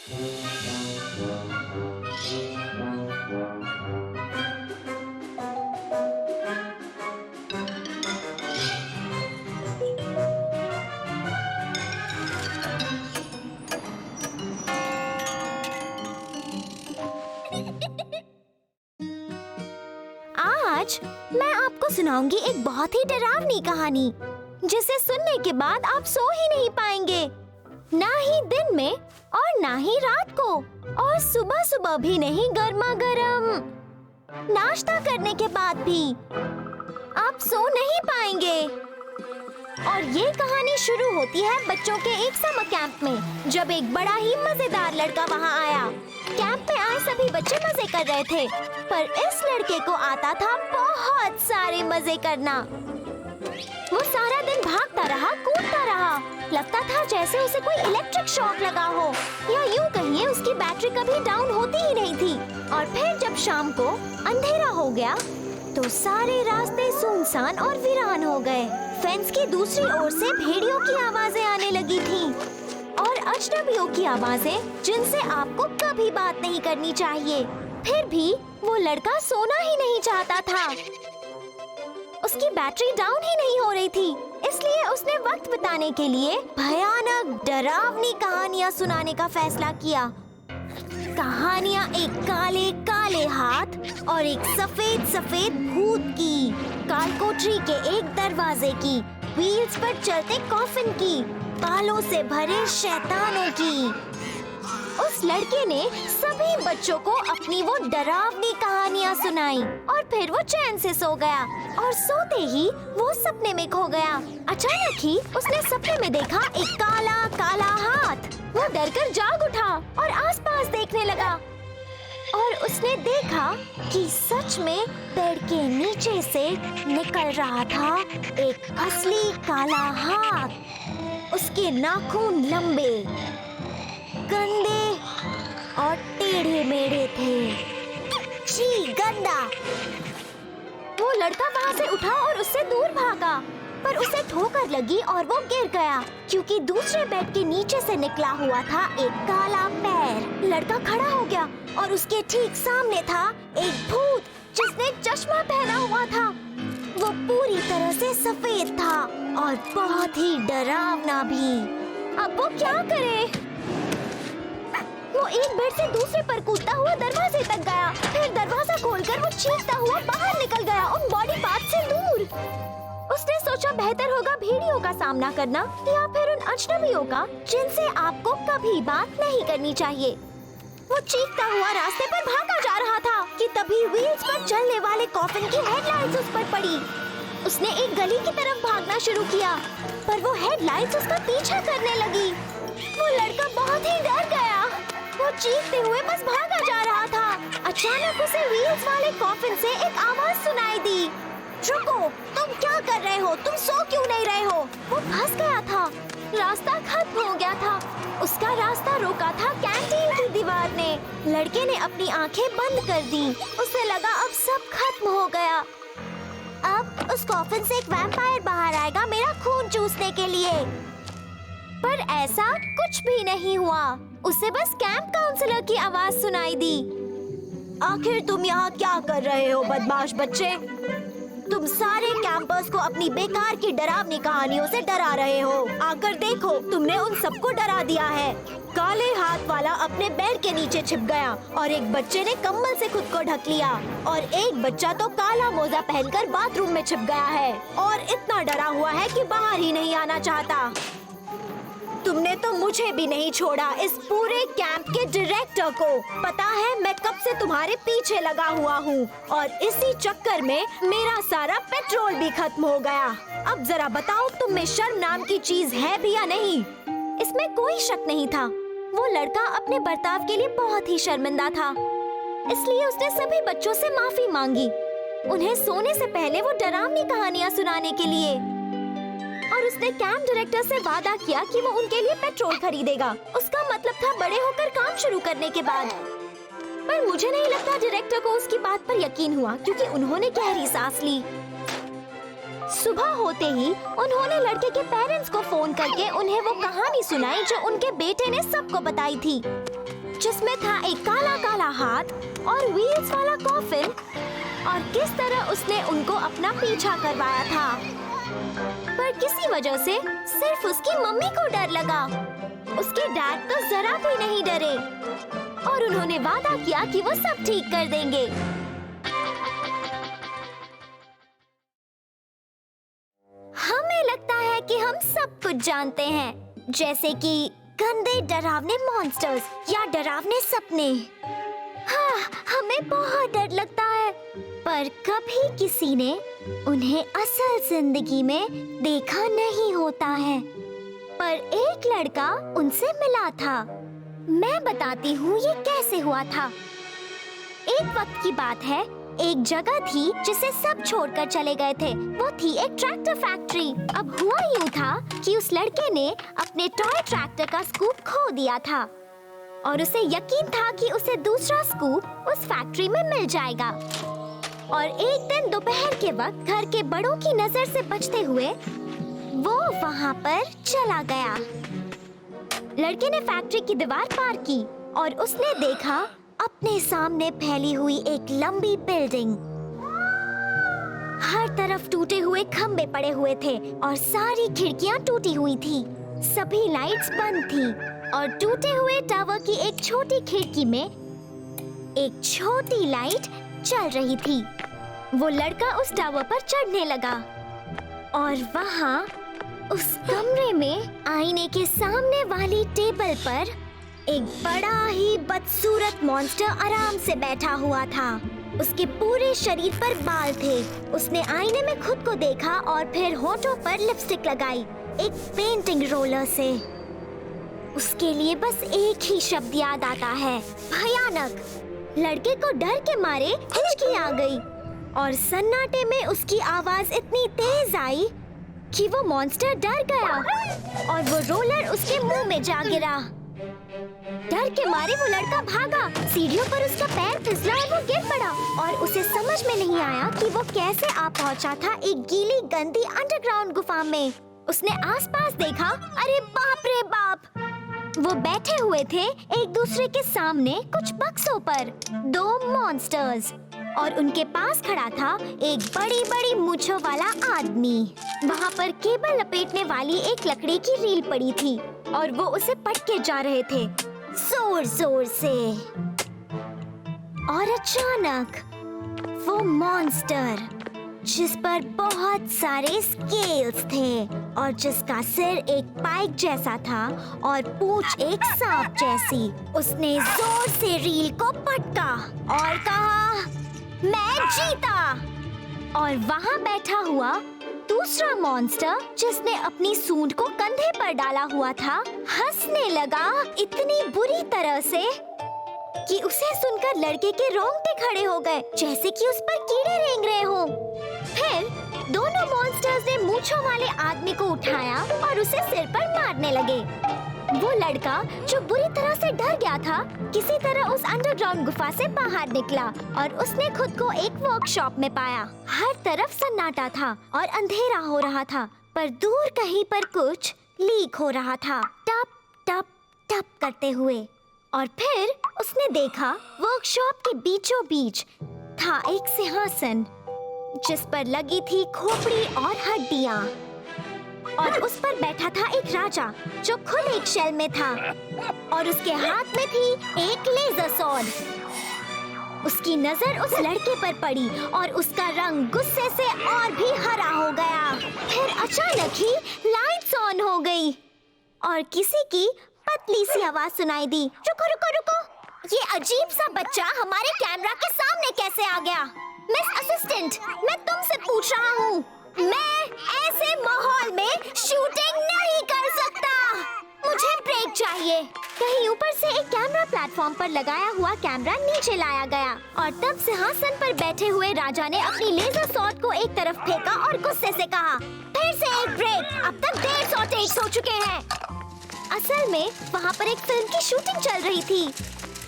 आज मैं आपको सुनाऊंगी एक बहुत ही डरावनी कहानी, जिसे सुनने के बाद आप सो ही नहीं पाएंगे, ना ही दिन में और ना ही रात को, और सुबह सुबह भी नहीं गर्मा गर्म नाश्ता करने के बाद भी आप सो नहीं पाएंगे। और ये कहानी शुरू होती है बच्चों के एक समर कैंप में, जब एक बड़ा ही मजेदार लड़का वहाँ आया। कैंप में आए सभी बच्चे मजे कर रहे थे, पर इस लड़के को आता था बहुत सारे मजे करना। वो सारा दिन भागता रहा, कूदता रहा, लगता था जैसे उसे कोई इलेक्ट्रिक शॉक लगा हो, या यूं कहिए उसकी बैटरी कभी डाउन होती ही नहीं थी। और फिर जब शाम को अंधेरा हो गया तो सारे रास्ते सुनसान और वीरान हो गए। फेंस की दूसरी ओर से भेड़ियों की आवाजें आने लगी थीं, और अजनबियों की आवाजें जिनसे आपको कभी बात नहीं करनी चाहिए। फिर भी वो लड़का सोना ही नहीं चाहता था। उसकी बैटरी डाउन ही नहीं हो रही थी, इसलिए उसने वक्त बिताने के लिए भयानक डरावनी कहानियाँ सुनाने का फैसला किया। कहानियाँ एक काले काले हाथ और एक सफेद सफेद भूत की, कालकोठरी के एक दरवाजे की, व्हील्स पर चलते कॉफिन की, बालों से भरे शैतानों की। उस लड़के ने सभी बच्चों को अपनी वो डरावनी कहानियाँ सुनाई, और फिर वो चैन से सो गया। और सोते ही वो सपने में खो गया। अचानक ही उसने सपने में देखा एक काला काला हाथ। वो डरकर जाग उठा और आसपास देखने लगा, और उसने देखा कि सच में पेड़ के नीचे से निकल रहा था एक असली काला हाथ। उसके नाखून लंबे, गंदे और टेढ़े मेढ़े थे। छी, गंदा! वो लड़का वहाँ से उठा और उससे दूर भागा, पर उसे ठोकर लगी और वो गिर गया, क्योंकि दूसरे बेड के नीचे से निकला हुआ था एक काला पैर। लड़का खड़ा हो गया और उसके ठीक सामने था एक भूत जिसने चश्मा पहना हुआ था। वो पूरी तरह से सफेद था और बहुत ही डरावना भी। अब वो क्या करे? वो एक बेड से दूसरे पर कूदता हुआ दरवाजे तक गया, फिर दरवाजा खोलकर वो चीखता हुआ बाहर निकल गया, उन बॉडी पार्ट से दूर। उसने सोचा बेहतर होगा भेड़ियों का सामना करना या फिर उन अजनबियों का जिनसे आपको कभी बात नहीं करनी चाहिए। वो चीखता हुआ रास्ते पर भागा जा रहा था कि तभी व्हील्स पर चलने वाले कॉफिन की हेडलाइट्स उस पर पड़ी। उसने एक गली की तरफ भागना शुरू किया, पर वो हेडलाइट्स उसका पीछा करने लगी। वो लड़का बहुत ही डर गया। वो चीखते हुए बस भागा जा रहा था। अचानक उसे व्हील्स वाले कॉफिन से एक आवाज सुनाई दी। रुको, तुम क्या कर रहे हो? तुम सो क्यों नहीं रहे हो? वो फंस गया था। रास्ता खत्म हो गया था। उसका रास्ता रोका था कैंटीन की दीवार ने। लड़के ने अपनी आंखें बंद कर दी। उसे लगा अब सब खत्म हो गया। अब उस कॉफिन से एक वैम्पायर बाहर आएगा मेरा खून चूसने के लिए। पर ऐसा कुछ भी नहीं हुआ। उसे बस कैंप काउंसलर की आवाज सुनाई दी। आखिर तुम यहाँ क्या कर रहे हो बदमाश बच्चे? तुम सारे कैंपर्स को अपनी बेकार की डरावनी कहानियों से डरा रहे हो। आकर देखो, तुमने उन सबको डरा दिया है। काले हाथ वाला अपने बेड के नीचे छिप गया, और एक बच्चे ने कंबल से खुद को ढक लिया, और एक बच्चा तो काला मोजा पहनकर बाथरूम में छिप गया है और इतना डरा हुआ है कि बाहर ही नहीं आना चाहता। तुमने तो मुझे भी नहीं छोड़ा, इस पूरे कैंप के डायरेक्टर को। पता है मैं कब से तुम्हारे पीछे लगा हुआ हूँ, और इसी चक्कर में मेरा सारा पेट्रोल भी खत्म हो गया। अब जरा बताओ, तुम में शर्म नाम की चीज है भी या नहीं? इसमें कोई शक नहीं था। वो लड़का अपने बर्ताव के लिए बहुत ही शर्मिंदा था, इसलिए उसने सभी बच्चों से माफी मांगी, उन्हें सोने से पहले वो डरावनी कहानियाँ सुनाने के लिए। और उसने कैंप डायरेक्टर से वादा किया कि वो उनके लिए पेट्रोल खरीदेगा। उसका मतलब था बड़े होकर काम शुरू करने के बाद। पर मुझे नहीं लगता डायरेक्टर को उसकी बात पर यकीन हुआ, क्योंकि उन्होंने गहरी सांस ली। सुबह होते ही उन्होंने लड़के के पेरेंट्स को फोन करके उन्हें वो कहानी सुनाई जो उनके बेटे ने सबको बताई थी। जिसमें था एक काला काला हाथ और व्हील्स वाला कॉफिन, और किस तरह उसने उनको अपना पीछा करवाया था। पर किसी वजह से सिर्फ उसकी मम्मी को डर लगा। उसके डैड तो जरा भी नहीं डरे और उन्होंने वादा किया कि वो सब ठीक कर देंगे। हमें लगता है कि हम सब कुछ जानते हैं, जैसे कि गंदे डरावने मॉन्स्टर्स या डरावने सपने। हाँ, हमें बहुत डर लगता है, पर कभी किसी ने उन्हें असल जिंदगी में देखा नहीं होता है। पर एक लड़का उनसे मिला था। मैं बताती हूँ ये कैसे हुआ था। एक वक्त की बात है, एक जगह थी जिसे सब छोड़कर चले गए थे। वो थी एक ट्रैक्टर फैक्ट्री। अब हुआ यूँ था कि उस लड़के ने अपने टॉय ट्रैक्टर का स्कूप खो दिया था और उसे यकीन था कि उसे दूसरा स्कूप उस फैक्ट्री में मिल जाएगा। और एक दिन दोपहर के वक्त घर के बड़ों की नजर से बचते हुए वो वहाँ पर चला गया। लड़के ने फैक्ट्री की दीवार पार की और उसने देखा अपने सामने फैली हुई एक लंबी बिल्डिंग। हर तरफ टूटे हुए खंबे पड़े हुए थे और सारी खिड़कियां टूटी हुई थी। सभी लाइट्स बंद थी और टूटे हुए टावर की एक छोटी खिड़की में एक छोटी लाइट चल रही थी। वो लड़का उस टावर पर चढ़ने लगा और वहाँ उस कमरे में आईने के सामने वाली टेबल पर एक बड़ा ही बदसूरत मॉन्स्टर आराम से बैठा हुआ था। उसके पूरे शरीर पर बाल थे। उसने आईने में खुद को देखा और फिर होठों पर लिपस्टिक लगाई एक पेंटिंग रोलर से। उसके लिए बस एक ही शब्द याद आता है, भयानक। लड़के को डर के मारे हिचकी आ गई और सन्नाटे में उसकी आवाज इतनी तेज आई कि वो मॉन्स्टर डर गया और वो रोलर उसके मुंह में जा गिरा। डर के मारे वो लड़का भागा। सीढ़ियों पर उसका पैर फिसला और वो गिर पड़ा और उसे समझ में नहीं आया कि वो कैसे आ पहुंचा था एक गीली गंदी अंडरग्राउंड गुफा में। उसने आसपास देखा, अरे बाप रे बाप! वो बैठे हुए थे एक दूसरे के सामने कुछ बक्सों पर, दो मॉन्स्टर्स, और उनके पास खड़ा था एक बड़ी बड़ी मूंछों वाला आदमी। वहाँ पर केबल लपेटने वाली एक लकड़ी की रील पड़ी थी और वो उसे पटके जा रहे थे जोर जोर से। और अचानक वो मॉन्स्टर जिस पर बहुत सारे स्केल्स थे और जिसका सिर एक पाइक जैसा था और पूंछ एक सांप जैसी, उसने जोर से रील को पटका और कहा, मैं जीता। और वहाँ बैठा हुआ दूसरा मॉन्स्टर जिसने अपनी सूंड को कंधे पर डाला हुआ था, हंसने लगा इतनी बुरी तरह से कि उसे सुनकर लड़के के रोंगटे खड़े हो गए, जैसे कि उस पर कीड़े रेंग रहे हों। फिर दोनों मॉन्स्टर्स ने मूंछों वाले आदमी को उठाया और उसे सिर पर मारने लगे। वो लड़का जो बुरी तरह से डर गया था, किसी तरह उस अंडरग्राउंड गुफा से बाहर निकला और उसने खुद को एक वर्कशॉप में पाया। हर तरफ सन्नाटा था और अंधेरा हो रहा था, पर दूर कहीं पर कुछ लीक हो रहा था, टप टप टप करते हुए। और फिर उसने देखा वर्कशॉप के बीचों बीच था एक सिंहासन जिस पर लगी थी खोपड़ी और हड्डियां, और उस पर बैठा था एक राजा जो खुद एक शेल में था और उसके हाथ में थी एक लेजर सॉर्ड। उसकी नजर उस लड़के पर पड़ी और उसका रंग गुस्से से और भी हरा हो गया। फिर अचानक ही लाइट्स ऑन हो गई और किसी की पतली सी आवाज सुनाई दी, रुको रुको रुको, ये अजीब सा बच्चा हमारे कैमरा के सामने कैसे आ गया? मिस असिस्टेंट, मैं तुमसे पूछ रहा हूँ, मैं ऐसे माहौल में शूटिंग नहीं कर सकता, मुझे ब्रेक चाहिए। कहीं ऊपर से एक कैमरा प्लेटफॉर्म पर लगाया हुआ कैमरा नीचे लाया गया और तब सिंहासन पर बैठे हुए राजा ने अपनी लेजर सॉर्ड को एक तरफ फेंका और गुस्से से कहा, फिर से एक ब्रेक, अब तक 150 टेक्स हो चुके हैं। असल में वहाँ पर एक फिल्म की शूटिंग चल रही थी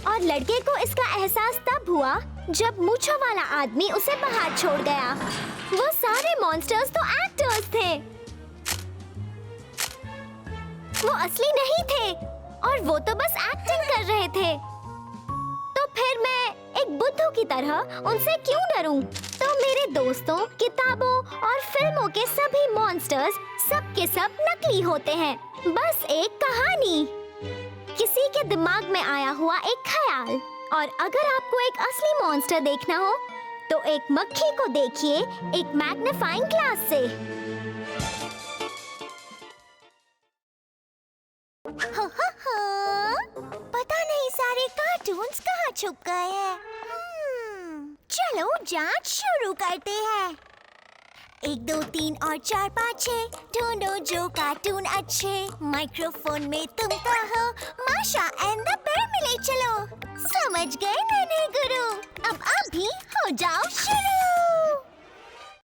और लड़के को इसका एहसास तब हुआ जब मूंछों वाला आदमी उसे बाहर छोड़ गया। वो सारे मॉन्स्टर्स तो एक्टर्स थे, वो असली नहीं थे और वो तो बस एक्टिंग कर रहे थे। बच्चों की तरह उनसे क्यों डरूं? तो मेरे दोस्तों, किताबों और फिल्मों के सभी मॉन्स्टर्स सब के सब नकली होते हैं। बस एक कहानी, किसी के दिमाग में आया हुआ एक ख्याल। और अगर आपको एक असली मॉन्स्टर देखना हो तो एक मक्खी को देखिए एक मैग्नीफाइंग ग्लास से। पता नहीं सारे कार्टून्स कहाँ छुप गए हैं। चलो जांच शुरू करते हैं। 1 2 3 और 4 5 6 ढूंढो जो कार्टून अच्छे। माइक्रोफोन में तुम कहो माशा एंड द बेयर मिले चलो। समझ गए नन्हे गुरु, अब आप भी हो जाओ शुरू।